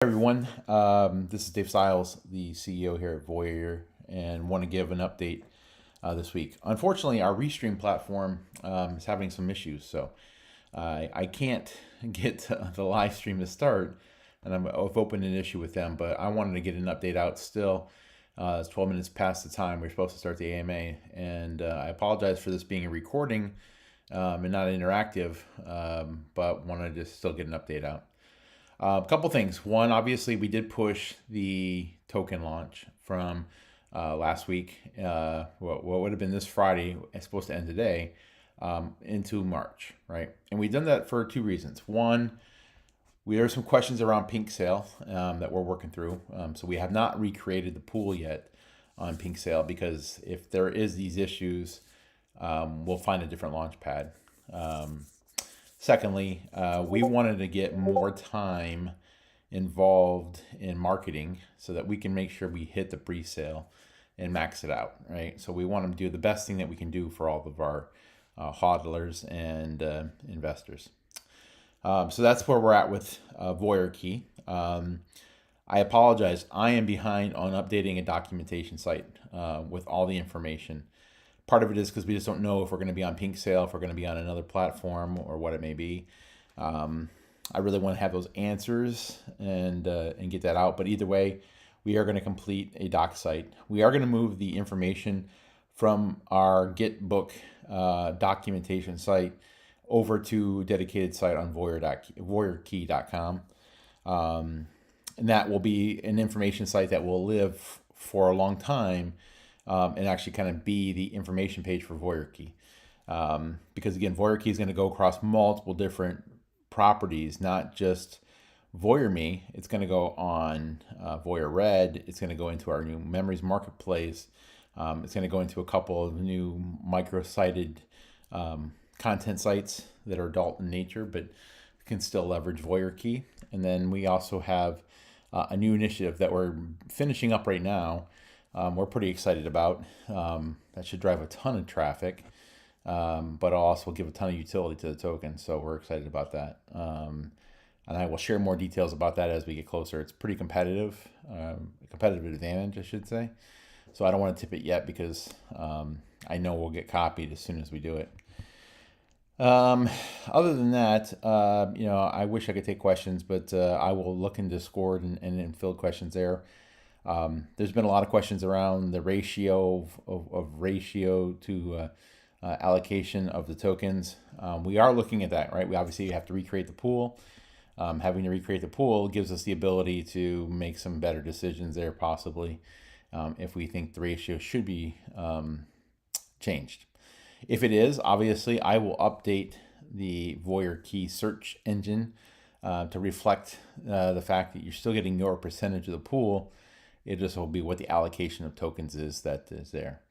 Everyone. This is Dave SIles, the CEO here at Voyager, and want to give an update this week. Unfortunately, our Restream platform is having some issues, so I can't get the live stream to start, and I've opened an issue with them, but I wanted to get an update out still. It's 12 minutes past the time we're supposed to start the AMA, and I apologize for this being a recording and not interactive, but wanted to still get an update out. A couple things. One, obviously, we did push the token launch from last week, what would have been this Friday, it's supposed to end today, into March, right? And we've done that for two reasons. One, there are some questions around Pink Sale that we're working through. So we have not recreated the pool yet on Pink Sale because if there is these issues, we'll find a different launch pad. Secondly, we wanted to get more time involved in marketing so that we can make sure we hit the pre-sale and max it out, right? So we want to do the best thing that we can do for all of our hodlers and investors. So that's where we're at with Voyager Key. I apologize. I am behind on updating a documentation site with all the information. Part of it is because we just don't know if we're going to be on Pink Sale, if we're going to be on another platform, or what it may be. I really want to have those answers and get that out. But either way, we are going to complete a doc site. We are going to move the information from our Gitbook documentation site over to a dedicated site on voyagerkey.com. And that will be an information site that will live for a long time. And actually kind of be the information page for Voyager Key. Because again, Voyager Key is going to go across multiple different properties, not just Voyager Me. It's going to go on Voyager Red. It's going to go into our new Memories Marketplace. It's going to go into a couple of new micro-sited content sites that are adult in nature, but can still leverage Voyager Key. And then we also have a new initiative that we're finishing up right now. We're pretty excited about. That should drive a ton of traffic, but it'll also give a ton of utility to the token. So we're excited about that. And I will share more details about that as we get closer. It's pretty competitive, a competitive advantage, I should say. So I don't want to tip it yet because I know we'll get copied as soon as we do it. Other than that, I wish I could take questions, but I will look in Discord and field questions there. There's been a lot of questions around the ratio of ratio to allocation of the tokens. We are looking at that, right? We obviously have to recreate the pool. Having to recreate the pool gives us the ability to make some better decisions there, possibly, if we think the ratio should be changed. If it is, obviously, I will update the Voyager Key search engine to reflect the fact that you're still getting your percentage of the pool. It just will be what the allocation of tokens is that is there.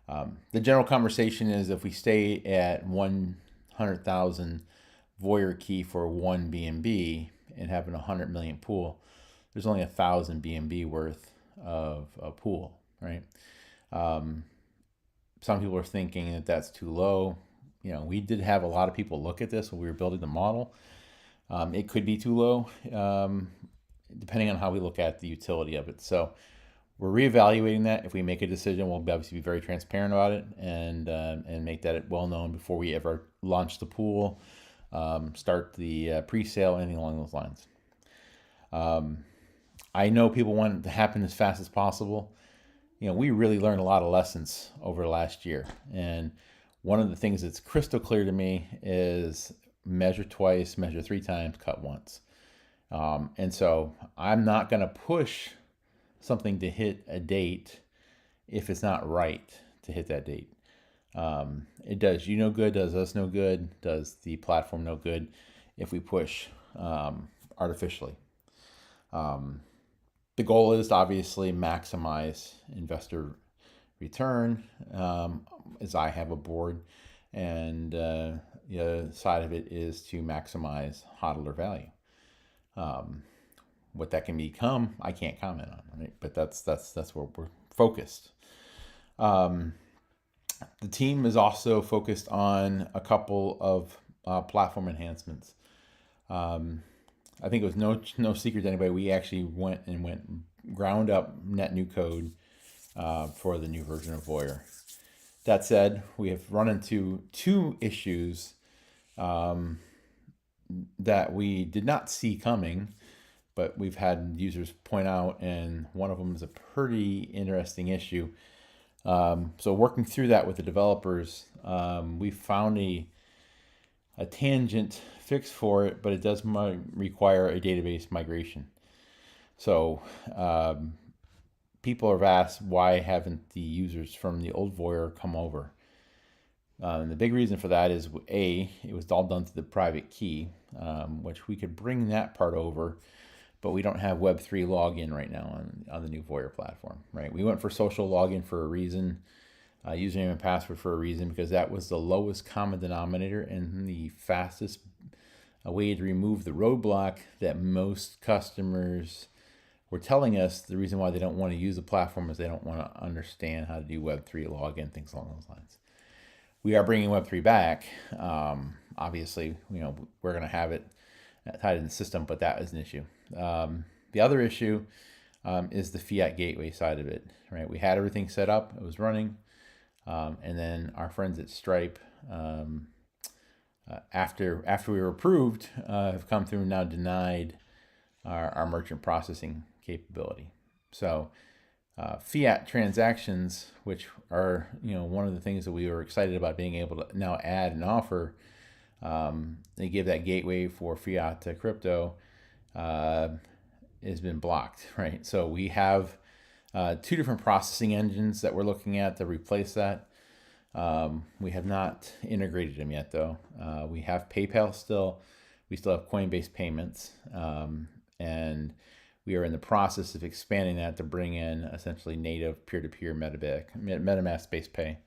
The general conversation is if we stay at 100,000 Voyager Key for one BNB and having 100 million pool, there's only 1,000 BNB worth of a pool, right? Some people are thinking that that's too low. We did have a lot of people look at this when we were building the model. It could be too low. Depending on how we look at the utility of it. So we're reevaluating that. If we make a decision, we'll obviously be very transparent about it and make that well known before we ever launch the pool, start the pre-sale, anything along those lines. I know people want it to happen as fast as possible. We really learned a lot of lessons over the last year. And one of the things that's crystal clear to me is measure twice, measure three times, cut once. And so I'm not going to push something to hit a date if it's not right to hit that date. It does you no good, does us no good, does the platform no good if we push artificially. The goal is to obviously maximize investor return, as I have a board, and the other side of it is to maximize hodler value. What that can become, I can't comment on, right? But that's where we're focused. The team is also focused on a couple of platform enhancements. I think it was no secret to anybody. We actually went ground up net new code for the new version of Voyeur. That said, we have run into two issues that we did not see coming, but we've had users point out, and one of them is a pretty interesting issue. So working through that with the developers, we found a tangent fix for it, but it does require a database migration. So people have asked, why haven't the users from the old Voyeur come over? And the big reason for that is, A, it was all done through the private key, which we could bring that part over, but we don't have Web3 login right now on the new Voyeur platform, right? We went for social login for a reason, username and password for a reason, because that was the lowest common denominator and the fastest way to remove the roadblock that most customers were telling us. The reason why they don't want to use the platform is they don't want to understand how to do Web3 login, things along those lines. We are bringing Web3 back. Obviously, we're going to have it tied in the system, but that is an issue. The other issue is the fiat gateway side of it, right? We had everything set up, it was running, and then our friends at Stripe, after we were approved, have come through and now denied our merchant processing capability. So fiat transactions, which are one of the things that we were excited about being able to now add and offer, they give that gateway for fiat to crypto, has been blocked, right? So we have two different processing engines that we're looking at to replace that. We have not integrated them yet, though. We have PayPal still. We still have Coinbase payments, and we are in the process of expanding that to bring in essentially native peer-to-peer MetaMask-based pay.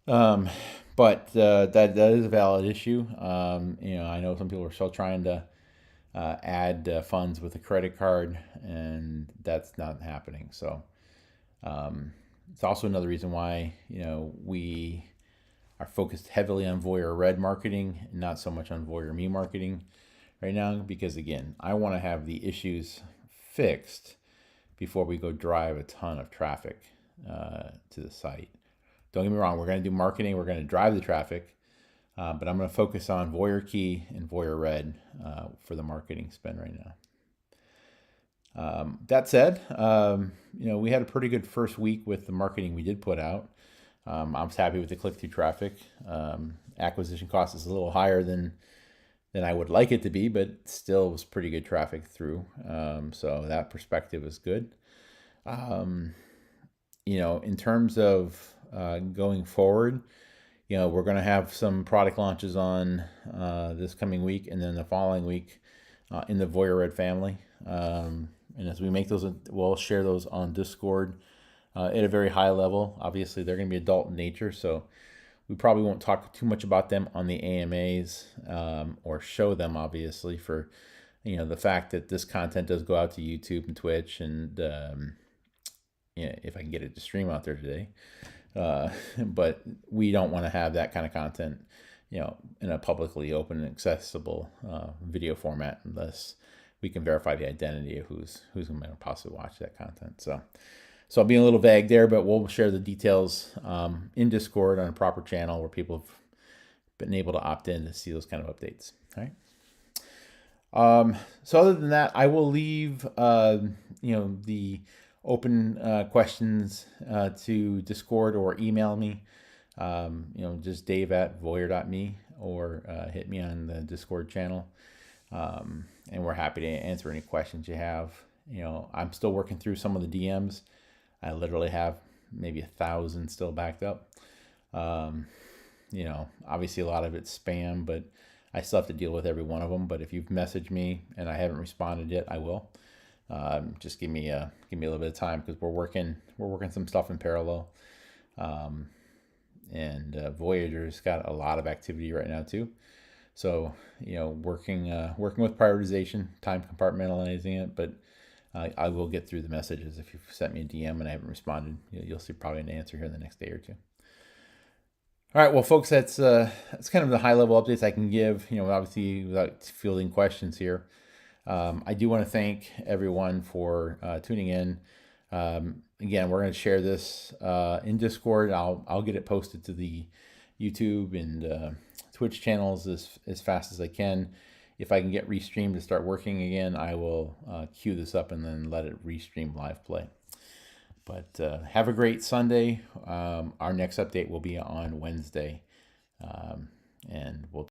But that is a valid issue. I know some people are still trying to add funds with a credit card, and that's not happening. So it's also another reason why we are focused heavily on Voyeur Red marketing and not so much on Voyeur Me marketing right now, because again, I want to have the issues fixed before we go drive a ton of traffic to the site. Don't get me wrong, we're going to do marketing, we're going to drive the traffic, but I'm going to focus on Voyeur Key and Voyeur Red for the marketing spend right now. That said, we had a pretty good first week with the marketing we did put out. I was happy with the click-through traffic. Acquisition cost is a little higher than I would like it to be, but still was pretty good traffic through. So that perspective is good. In terms of going forward, we're going to have some product launches on this coming week, and then the following week in the Voyeur Red family. And as we make those, we'll share those on Discord at a very high level. Obviously, they're going to be adult in nature, so we probably won't talk too much about them on the AMAs or show them, obviously, for the fact that this content does go out to YouTube and Twitch, and if I can get it to stream out there today. But we don't want to have that kind of content, in a publicly open and accessible video format unless we can verify the identity of who's going to possibly watch that content. So I'm being a little vague there, but we'll share the details in Discord on a proper channel where people have been able to opt in to see those kind of updates. All right. So other than that, I will leave the open questions to Discord or email me. Just dave@voyeur.me or hit me on the Discord channel. And we're happy to answer any questions you have. I'm still working through some of the DMs. I literally have maybe 1,000 still backed up. Obviously a lot of it's spam, but I still have to deal with every one of them. But if you've messaged me and I haven't responded yet, I will. Just give me a little bit of time, because we're working some stuff in parallel. And Voyager's got a lot of activity right now too. So, working with prioritization, time compartmentalizing it, but I will get through the messages. If you've sent me a DM and I haven't responded, you'll see probably an answer here in the next day or two. All right, well, folks, that's kind of the high level updates I can give. Obviously without fielding questions here. I do want to thank everyone for tuning in. Again, we're going to share this in Discord. I'll get it posted to the YouTube and Twitch channels as fast as I can. If I can get Restream to start working again, I will queue this up and then let it Restream live play. But have a great Sunday. Our next update will be on Wednesday, and we'll